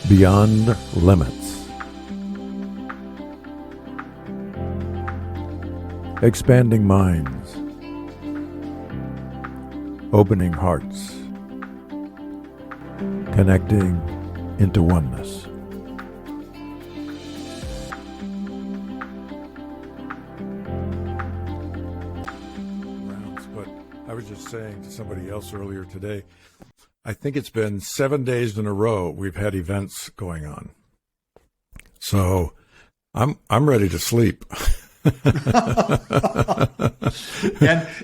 Beyond Limits. Expanding minds. Opening hearts. Connecting into oneness. But I was just saying to somebody else earlier today, I think it's been 7 days in a row we've had events going on. So I'm ready to sleep.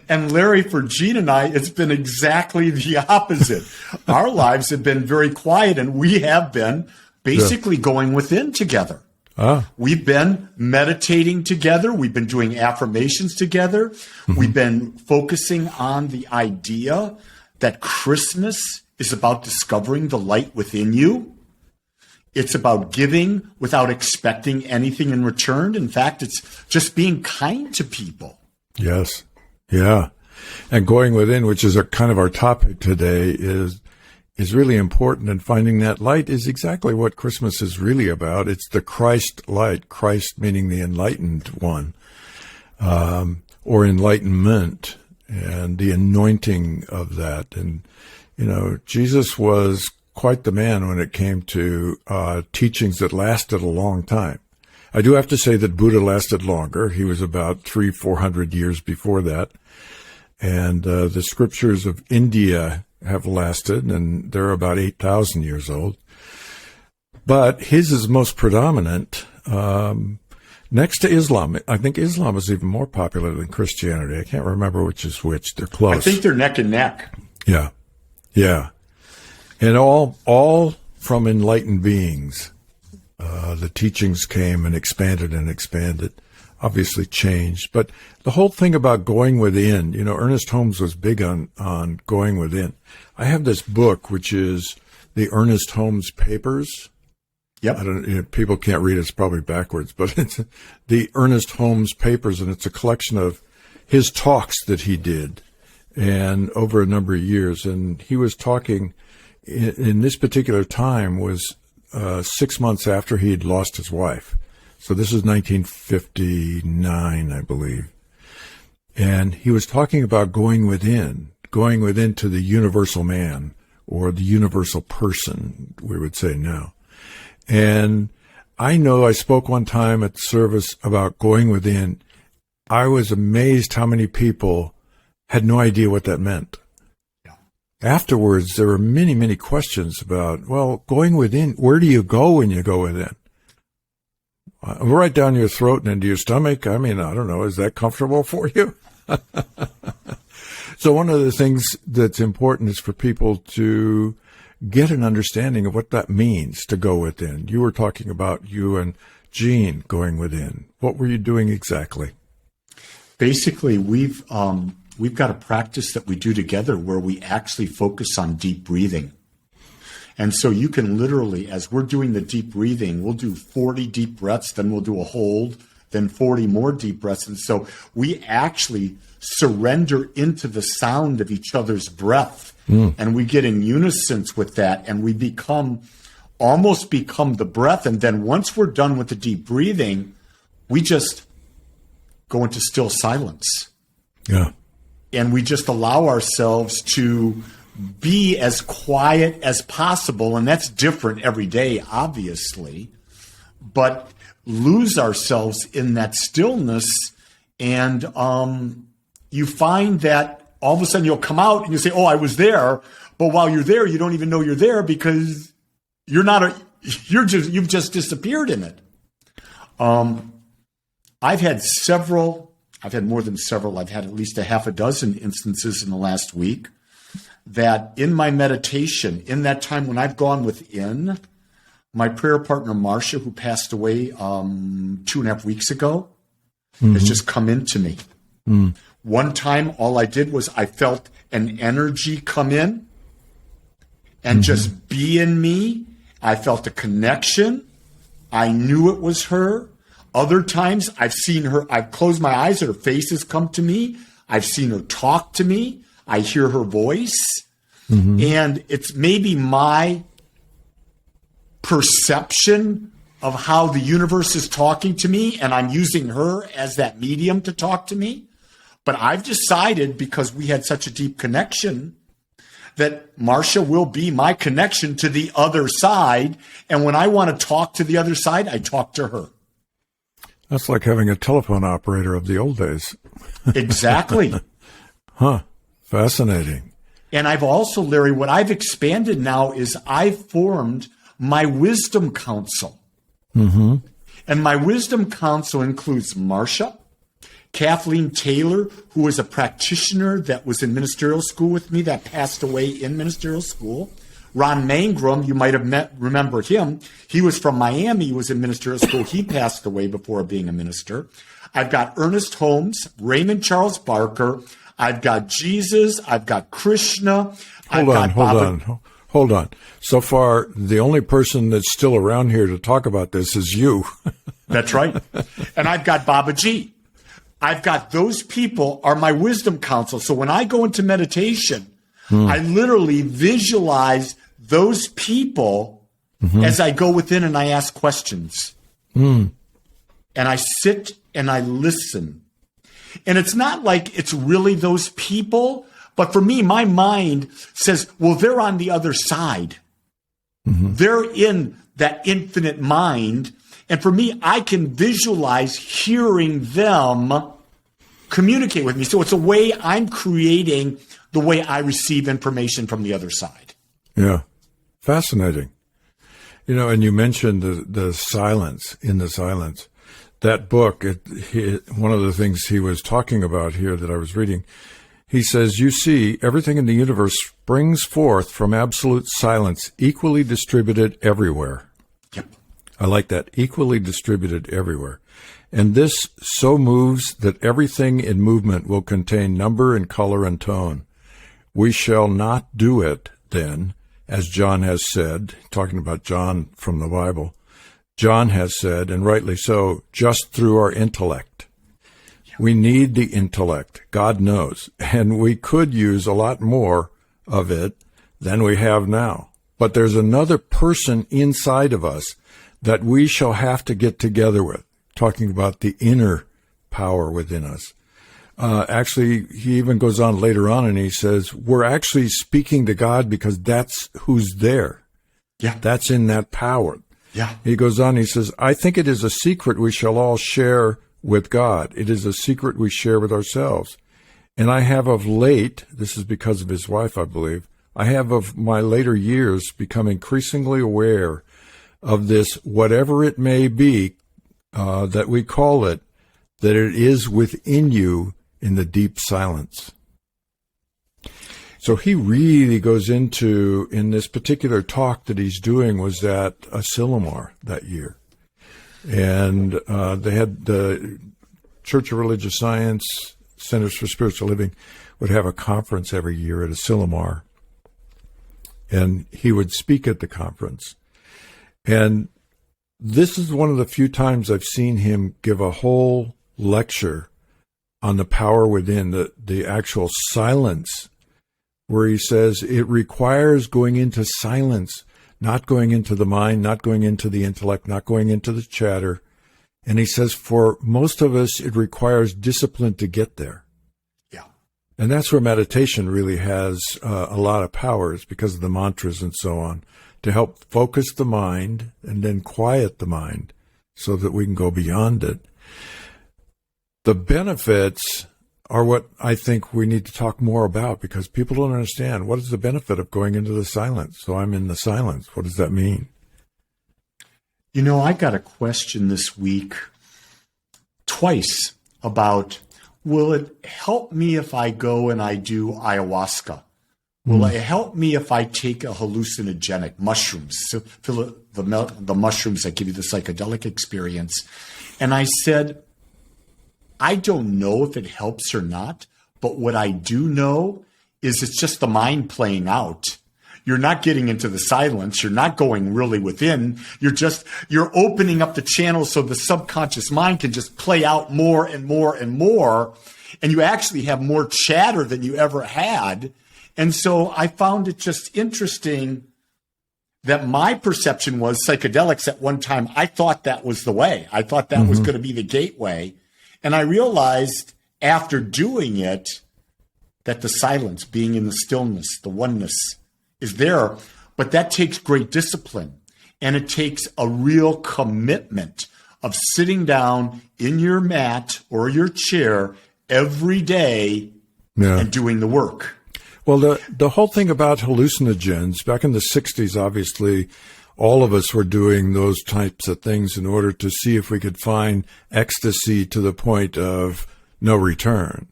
and Larry, for Gene and I, it's been exactly the opposite. Our lives have been very quiet, and we have been basically going within together. We've been meditating together. We've been doing affirmations together. Mm-hmm. We've been focusing on the idea that Christmas is about discovering the light within you. It's about giving without expecting anything in return. In fact, it's just being kind to people. Yes. Yeah. And going within, which is kind of our topic today, is really important. And finding that light is exactly what Christmas is really about. It's the Christ light, Christ meaning the enlightened one, or enlightenment, and the anointing of that. And, you know, Jesus was quite the man when it came to teachings that lasted a long time. I do have to say that Buddha lasted longer. He was about 300-400 years before that. And the scriptures of India have lasted, and they're about 8,000 years old. But his is most predominant next to Islam. I think Islam is even more popular than Christianity. I can't remember which is which. They're close. I think they're neck and neck. Yeah. Yeah. And all from enlightened beings. The teachings came and expanded, obviously changed. But the whole thing about going within, you know, Ernest Holmes was big on going within. I have this book, which is the Ernest Holmes Papers. Yep. People can't read it. It's probably backwards, but it's the Ernest Holmes Papers, and it's a collection of his talks that he did and over a number of years. And he was talking in this particular time was 6 months after he had lost his wife. So this is 1959, I believe. And he was talking about going within to the universal man, or the universal person, we would say now. And I know I spoke one time at the service about going within. I was amazed how many people had no idea what that meant. Afterwards, there were many, many questions about, well, going within, where do you go when you go within? Right down your throat and into your stomach. I mean, I don't know. Is that comfortable for you? So one of the things that's important is for people to get an understanding of what that means to go within. You were talking about you and Gene going within. What were you doing exactly? Basically, we've got a practice that we do together where we actually focus on deep breathing. And so you can literally, as we're doing the deep breathing, we'll do 40 deep breaths, then we'll do a hold, then 40 more deep breaths. And so we actually surrender into the sound of each other's breath. And we get in unison with that, and we almost become the breath. And then once we're done with the deep breathing, we just go into still silence. Yeah. And we just allow ourselves to be as quiet as possible. And that's different every day, obviously, but lose ourselves in that stillness. And you find that all of a sudden you'll come out and you say, oh, I was there. But while you're there, you don't even know you're there because you've just disappeared in it. I've had more than several. I've had at least a half a dozen instances in the last week that in my meditation, in that time when I've gone within, my prayer partner, Marcia, who passed away 2.5 weeks ago, has just come into me. One time, all I did was I felt an energy come in and just be in me. I felt a connection. I knew it was her. Other times I've seen her, I've closed my eyes and her face has come to me. I've seen her talk to me. I hear her voice. And it's maybe my perception of how the universe is talking to me, and I'm using her as that medium to talk to me. But I've decided, because we had such a deep connection, that Marcia will be my connection to the other side. And when I want to talk to the other side, I talk to her. That's like having a telephone operator of the old days. Exactly. Huh. Fascinating. And I've also, Larry, what I've expanded now is I've formed my wisdom council. Mm-hmm. And my wisdom council includes Marcia, Kathleen Taylor, who was a practitioner that was in ministerial school with me, that passed away in ministerial school. Ron Mangrum, you might have remembered him. He was from Miami. He was in ministerial school. He passed away before being a minister. I've got Ernest Holmes, Raymond Charles Barker. I've got Jesus. I've got Krishna. Hold on. So far, the only person that's still around here to talk about this is you. That's right. And I've got Baba G. I've got those people are my wisdom council. So when I go into meditation, I literally visualize those people as I go within and I ask questions. And I sit and I listen. And it's not like it's really those people, but for me, my mind says, well, they're on the other side. They're in that infinite mind. And for me, I can visualize hearing them communicate with me. So it's a way I'm creating the way I receive information from the other side. Yeah. Fascinating. You know, and you mentioned the silence, in the silence. That book, one of the things he was talking about here that I was reading, he says, you see, everything in the universe springs forth from absolute silence, equally distributed everywhere. Yep. I like that, equally distributed everywhere. And this so moves that everything in movement will contain number and color and tone. We shall not do it, then, as John has said, talking about John from the Bible, John has said, and rightly so, just through our intellect. We need the intellect, God knows, and we could use a lot more of it than we have now. But there's another person inside of us that we shall have to get together with, talking about the inner power within us. Actually, he even goes on later on and he says, we're actually speaking to God because that's who's there. Yeah. That's in that power. Yeah. He goes on, he says, I think it is a secret we shall all share with God. It is a secret we share with ourselves. And I have of late, this is because of his wife, I believe, I have of my later years become increasingly aware of this, whatever it may be, that we call it, that it is within you in the deep silence. So he really goes into, in this particular talk that he's doing, was at Asilomar that year. And they had the Church of Religious Science, Centers for Spiritual Living, would have a conference every year at Asilomar. And he would speak at the conference. And this is one of the few times I've seen him give a whole lecture on the power within, the actual silence, where he says it requires going into silence, not going into the mind, not going into the intellect, not going into the chatter. And he says for most of us, it requires discipline to get there. Yeah. And that's where meditation really has a lot of power, is because of the mantras and so on, to help focus the mind and then quiet the mind so that we can go beyond it. The benefits are what I think we need to talk more about, because people don't understand what is the benefit of going into the silence. So I'm in the silence. What does that mean? You know, I got a question this week twice about, will it help me if I go and I do ayahuasca? Will it help me if I take a hallucinogenic mushrooms, the mushrooms that give you the psychedelic experience? And I said, I don't know if it helps or not, but what I do know is it's just the mind playing out. You're not getting into the silence. You're not going really within. You're opening up the channel so the subconscious mind can just play out more and more and more. And you actually have more chatter than you ever had. And so I found it just interesting that my perception was psychedelics at one time. I thought that was the way. I thought that was going to be the gateway. And I realized after doing it that the silence, being in the stillness, the oneness is there. But that takes great discipline. And it takes a real commitment of sitting down in your mat or your chair every day and doing the work. Well, the whole thing about hallucinogens, back in the 60s, obviously, all of us were doing those types of things in order to see if we could find ecstasy to the point of no return.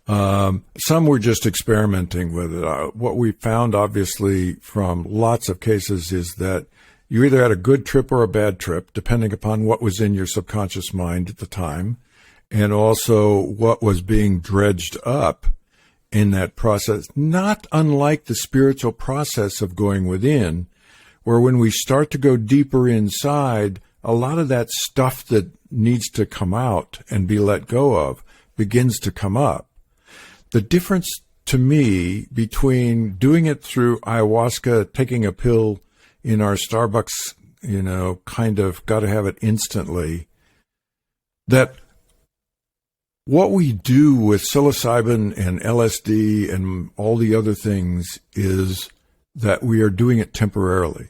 Some were just experimenting with it. What we found, obviously, from lots of cases is that you either had a good trip or a bad trip, depending upon what was in your subconscious mind at the time, and also what was being dredged up in that process, not unlike the spiritual process of going within, where when we start to go deeper inside, a lot of that stuff that needs to come out and be let go of begins to come up. The difference to me between doing it through ayahuasca, taking a pill in our Starbucks, kind of got to have it instantly, that what we do with psilocybin and LSD and all the other things is that we are doing it temporarily.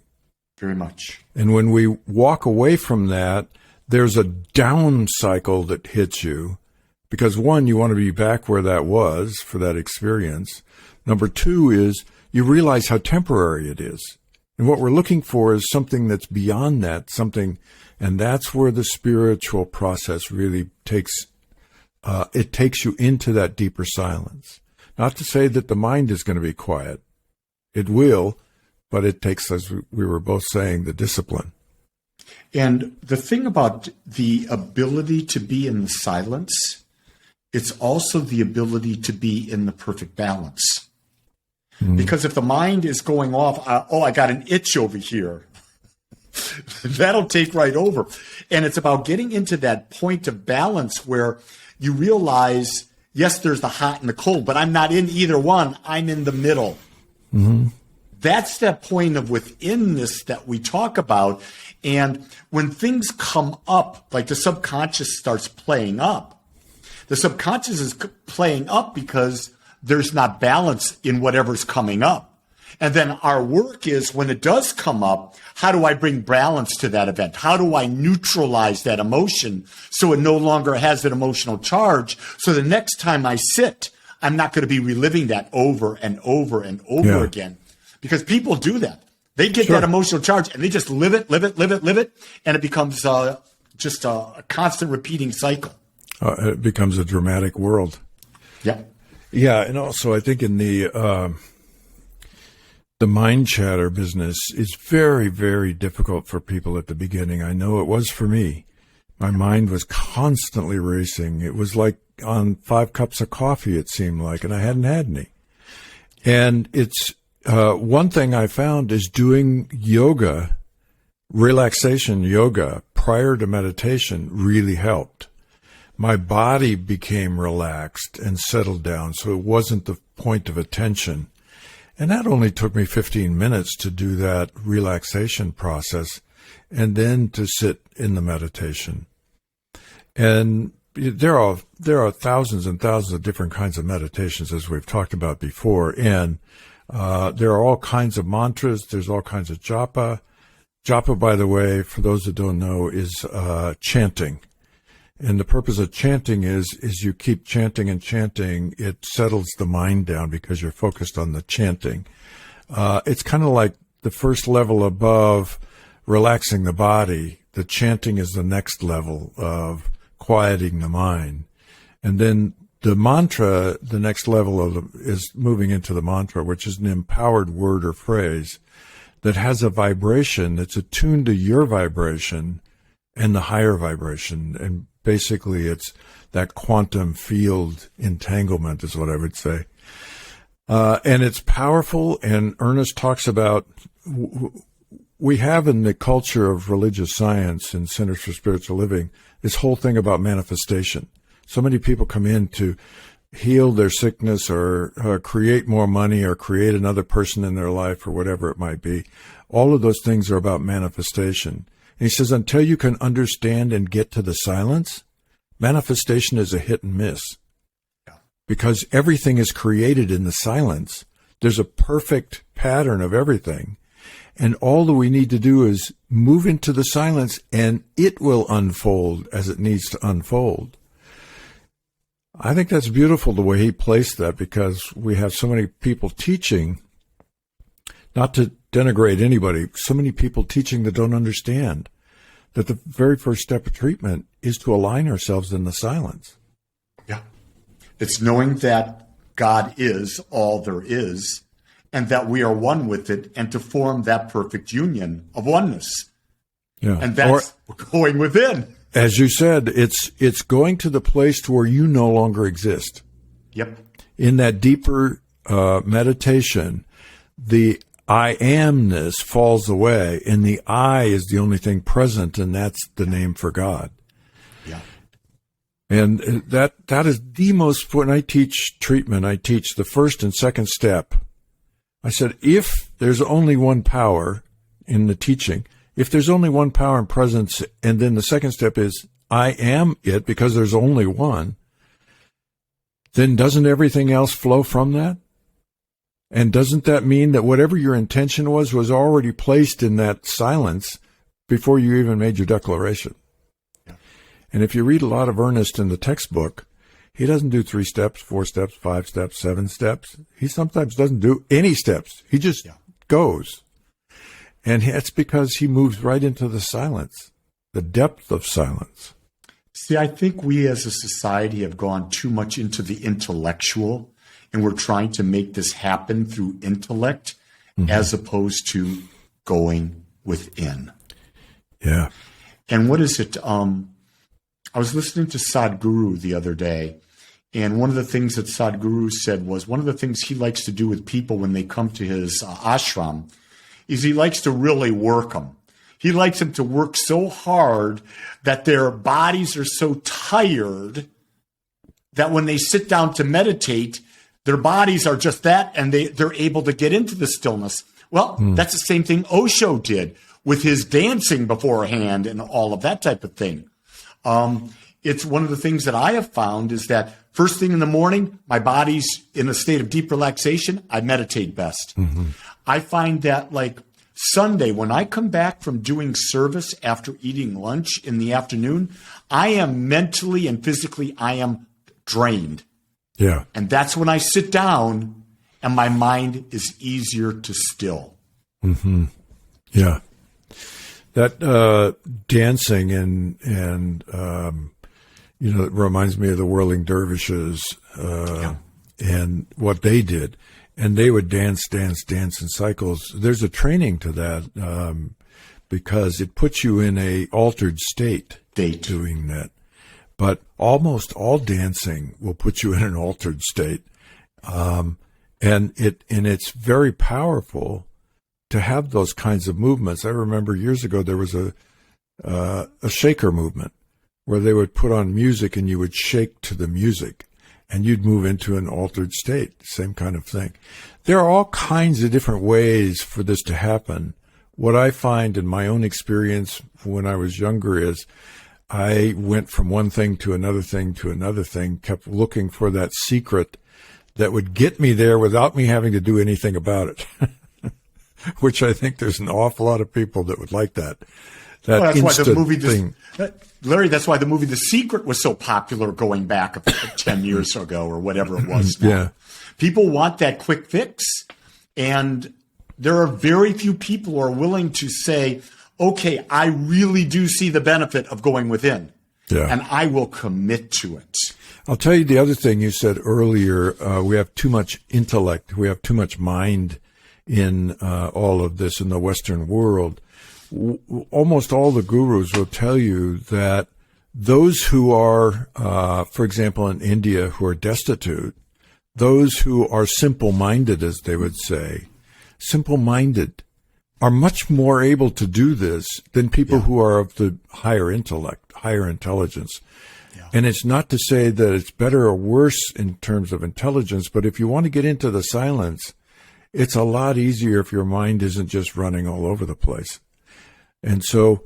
Very much. And when we walk away from that, there's a down cycle that hits you because, one, you want to be back where that was for that experience. Number two is you realize how temporary it is. And what we're looking for is something that's beyond that, and that's where the spiritual process really takes you into that deeper silence. Not to say that the mind is going to be quiet. It will, but it takes, as we were both saying, the discipline. And the thing about the ability to be in the silence, it's also the ability to be in the perfect balance. Because if the mind is going off, I got an itch over here, that'll take right over. And it's about getting into that point of balance where you realize, yes, there's the hot and the cold, but I'm not in either one. I'm in the middle. That's that point of withinness that we talk about. And when things come up, like the subconscious starts playing up, the subconscious is playing up because there's not balance in whatever's coming up. And then our work is, when it does come up, how do I bring balance to that event? How do I neutralize that emotion so it no longer has an emotional charge? So the next time I sit, I'm not going to be reliving that over and over and over again. Because people do that. They get that emotional charge and they just live it. And it becomes just a constant repeating cycle. It becomes a dramatic world. Yeah. Yeah, and also I think in the mind chatter business is very, very difficult for people at the beginning. I know it was for me. My mind was constantly racing. It was like on 5 cups of coffee, it seemed like, and I hadn't had any. And it's one thing I found is doing yoga, relaxation yoga, prior to meditation really helped. My body became relaxed and settled down, so it wasn't the point of attention. And that only took me 15 minutes to do that relaxation process and then to sit in the meditation. And there are thousands and thousands of different kinds of meditations, as we've talked about before. And there are all kinds of mantras. There's all kinds of japa. Japa, by the way, for those that don't know, is chanting. And the purpose of chanting is you keep chanting and chanting. It settles the mind down because you're focused on the chanting. It's kind of like the first level above relaxing the body. The chanting is the next level of quieting the mind. And then the mantra, the next level is moving into the mantra, which is an empowered word or phrase that has a vibration that's attuned to your vibration and the higher vibration. And basically, it's that quantum field entanglement is what I would say. And it's powerful, and Ernest talks about, we have in the culture of religious science and Centers for Spiritual Living, this whole thing about manifestation. So many people come in to heal their sickness or create more money or create another person in their life or whatever it might be. All of those things are about manifestation. And he says, until you can understand and get to the silence, manifestation is a hit and miss. Yeah. Because everything is created in the silence. There's a perfect pattern of everything. And all that we need to do is move into the silence, and it will unfold as it needs to unfold. I think that's beautiful the way he placed that, because we have so many people teaching, not to denigrate anybody, so many people teaching that don't understand that the very first step of treatment is to align ourselves in the silence. Yeah. It's knowing that God is all there is, and that we are one with it, and to form that perfect union of oneness. Yeah. And that's going within. As you said, it's going to the place to where you no longer exist. Yep. In that deeper meditation, the I amness falls away, and the I is the only thing present, and that's the name for God. Yeah. And that is the most, when I teach treatment, I teach the first and second step. I said, if there's only one power in the teaching, if there's only one power and presence, and then the second step is I am it because there's only one, then doesn't everything else flow from that? And doesn't that mean that whatever your intention was already placed in that silence before you even made your declaration? Yeah. And if you read a lot of Ernest in the textbook, he doesn't do 3 steps, 4 steps, 5 steps, 7 steps. He sometimes doesn't do any steps. He just goes. And it's because he moves right into the silence, the depth of silence. See, I think we as a society have gone too much into the intellectual, and we're trying to make this happen through intellect as opposed to going within. Yeah. And what is it? I was listening to Sadhguru the other day, and one of the things that Sadhguru said was one of the things he likes to do with people when they come to his ashram is he likes to really work them. He likes them to work so hard that their bodies are so tired that when they sit down to meditate, their bodies are just that, and they're able to get into the stillness. Well, that's the same thing Osho did with his dancing beforehand and all of that type of thing. It's one of the things that I have found is that first thing in the morning, my body's in a state of deep relaxation. I meditate best. I find that like Sunday, when I come back from doing service after eating lunch in the afternoon, I am mentally and physically, I am drained. Yeah. And that's when I sit down and my mind is easier to still. Yeah. That dancing and it reminds me of the whirling dervishes and what they did. And they would dance in cycles. There's a training to that because it puts you in a altered state doing that. But almost all dancing will put you in an altered state. And it's very powerful to have those kinds of movements. I remember years ago there was a shaker movement where they would put on music and you would shake to the music and you'd move into an altered state, same kind of thing. There are all kinds of different ways for this to happen. What I find in my own experience when I was younger is I went from one thing to another thing to another thing, kept looking for that secret that would get me there without me having to do anything about it. Which I think there's an awful lot of people that would like that. That that's why the movie, thing. Larry, that's why the movie The Secret was so popular going back 10 years ago or whatever it was now. Yeah. People want that quick fix, and there are very few people who are willing to say, okay, I really do see the benefit of going within, and I will commit to it. I'll tell you the other thing you said earlier. We have too much intellect. We have too much mind in all of this in the Western world. Almost all the gurus will tell you that those who are, for example, in India, who are destitute, those who are simple-minded, as they would say, simple-minded, are much more able to do this than people who are of the higher intellect, higher intelligence. Yeah. And it's not to say that it's better or worse in terms of intelligence, but if you want to get into the silence, it's a lot easier if your mind isn't just running all over the place. And so,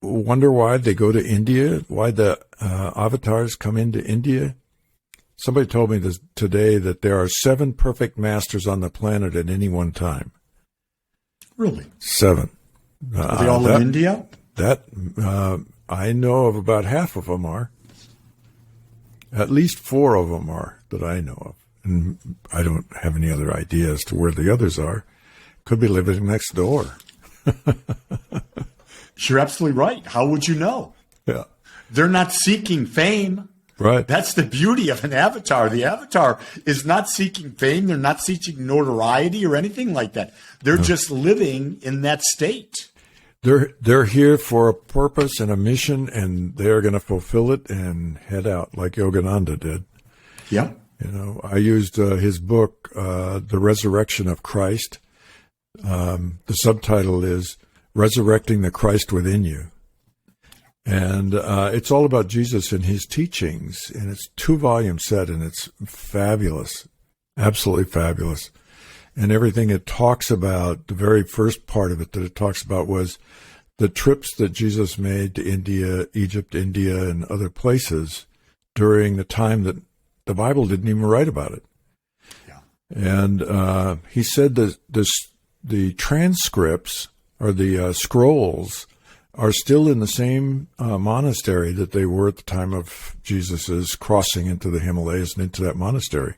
wonder why they go to India, why the avatars come into India. Somebody told me this today that there are 7 perfect masters on the planet at any one time. Really? 7. Are they all in India? I know of about half of them are. At least 4 of them are that I know of. And I don't have any other idea as to where the others are. Could be living next door. You're absolutely right. How would you know? Yeah. They're not seeking fame. Right. That's the beauty of an avatar. The avatar is not seeking fame. They're not seeking notoriety or anything like that. They're just living in that state. They're here for a purpose and a mission, and they're going to fulfill it and head out like Yogananda did. Yeah. You know, I used his book, The Resurrection of Christ. The subtitle is Resurrecting the Christ Within You. And it's all about Jesus and his teachings. And it's 2-volume set, and it's fabulous, absolutely fabulous. And everything it talks about, the very first part of it that it talks about was the trips that Jesus made to India, Egypt, India, and other places during the time that the Bible didn't even write about it. Yeah. And he said that the transcripts or the scrolls are still in the same monastery that they were at the time of Jesus's crossing into the Himalayas and into that monastery.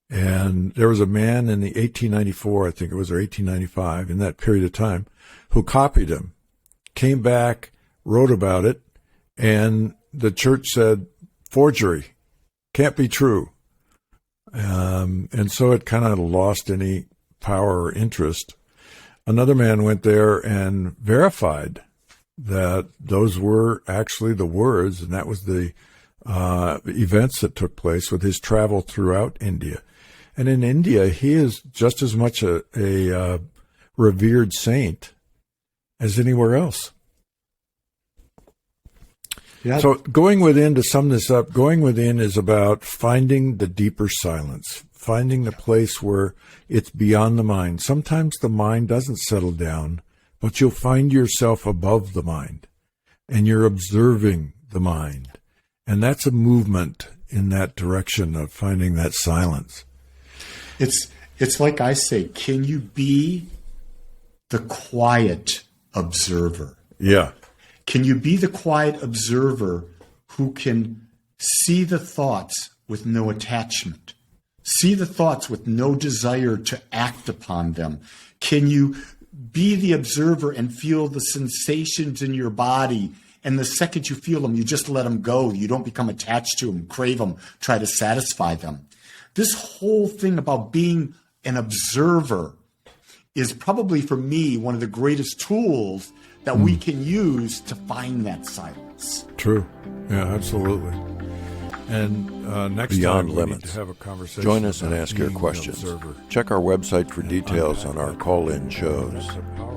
And there was a man in the 1894, I think it was, or 1895, in that period of time, who copied him, came back, wrote about it, and the church said, forgery, can't be true. And so it kind of lost any power or interest. Another man went there and verified that those were actually the words, and that was the events that took place with his travel throughout India. And in India, he is just as much a revered saint as anywhere else. Yeah. So going within, to sum this up, going within is about finding the deeper silence, finding the place where it's beyond the mind. Sometimes the mind doesn't settle down, but you'll find yourself above the mind, and you're observing the mind. And that's a movement in that direction of finding that silence. It's like I say, can you be the quiet observer? Yeah. Can you be the quiet observer who can see the thoughts with no attachment, see the thoughts with no desire to act upon them? Can you be the observer and feel the sensations in your body, and the second you feel them, you just let them go. You don't become attached to them, crave them, try to satisfy them. This whole thing about being an observer is probably, for me, one of the greatest tools that we can use to find that silence. True. Yeah, absolutely. And next Beyond time Limits. We need to have a conversation. Join us and about ask your being an questions. observer. Check our website for details on our call-in shows.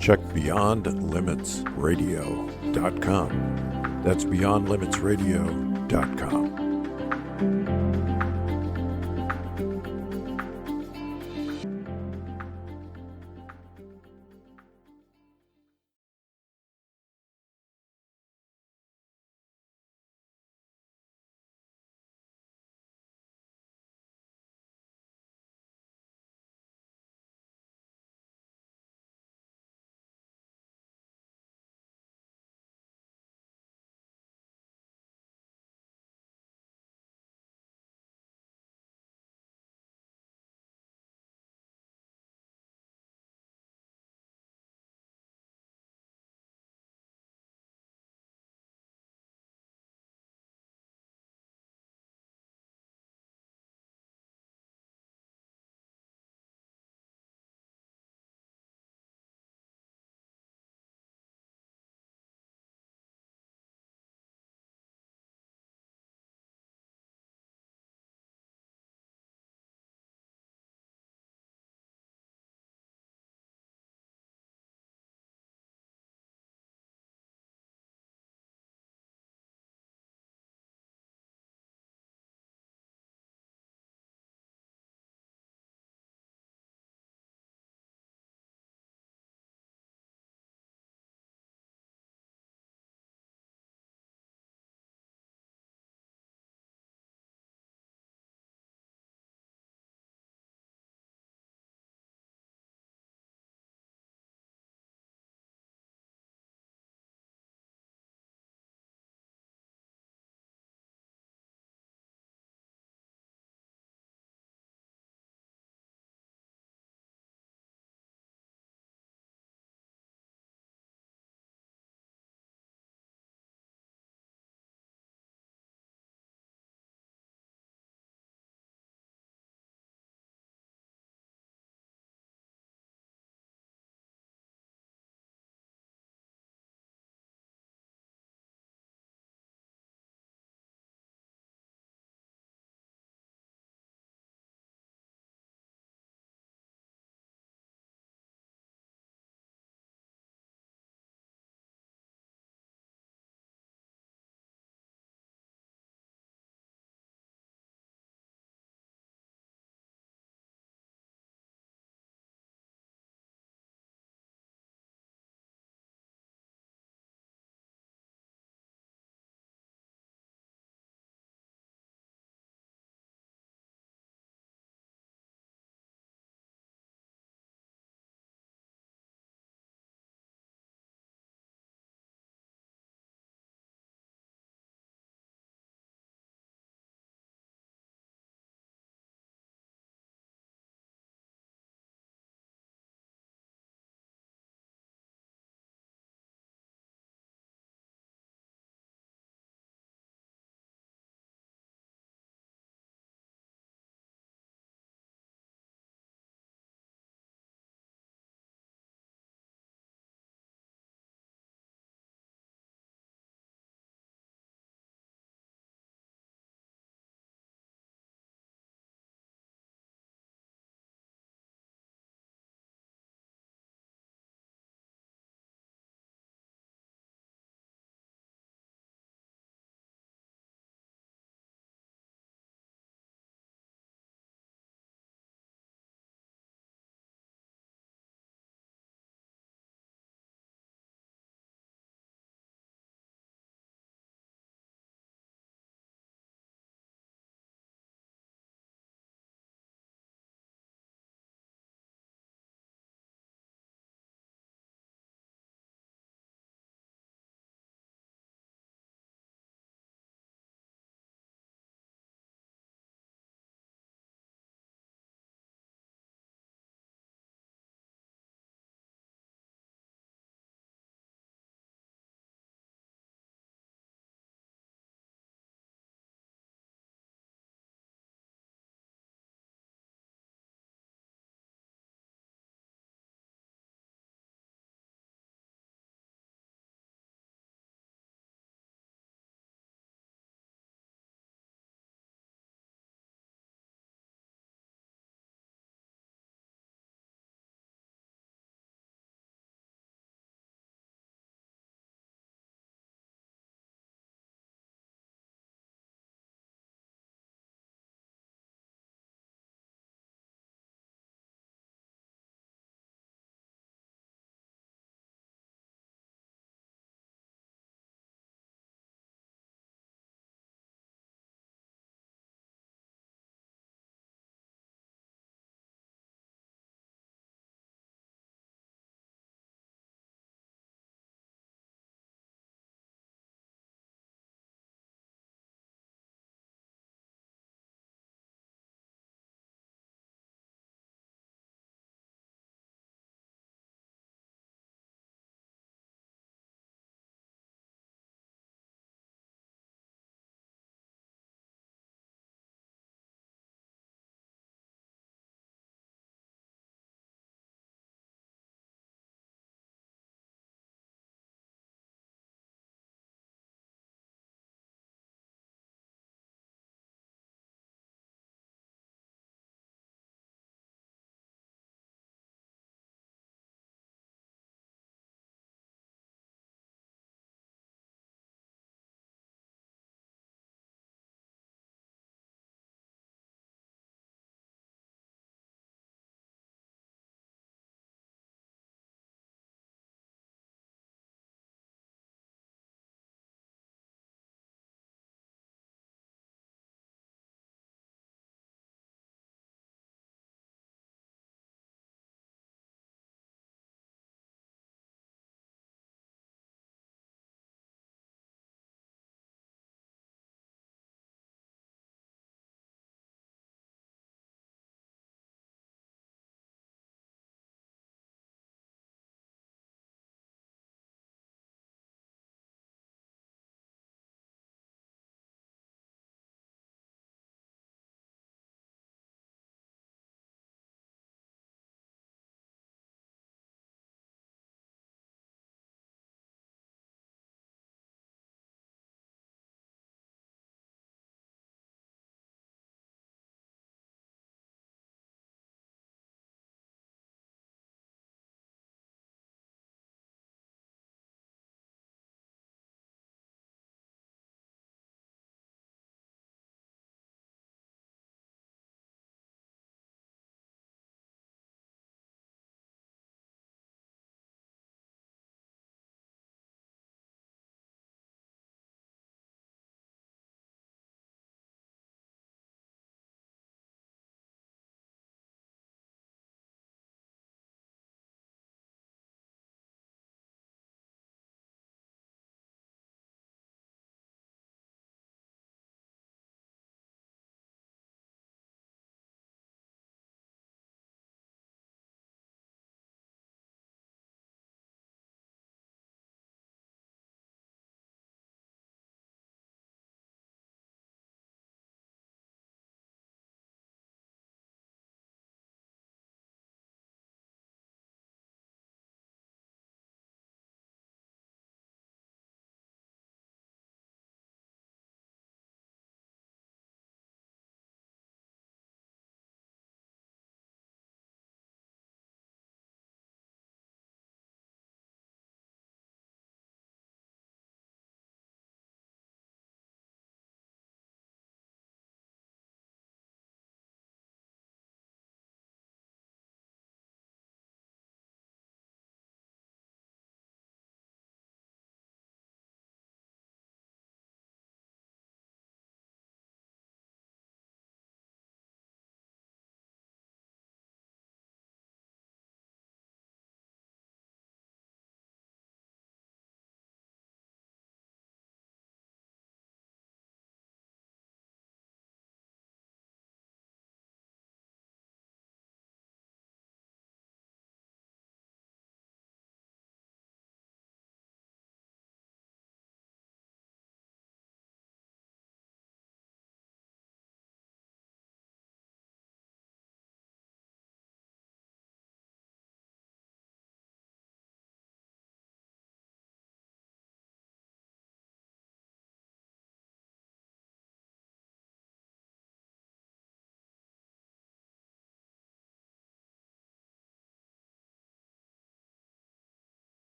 Check BeyondLimitsRadio.com. That's BeyondLimitsRadio.com.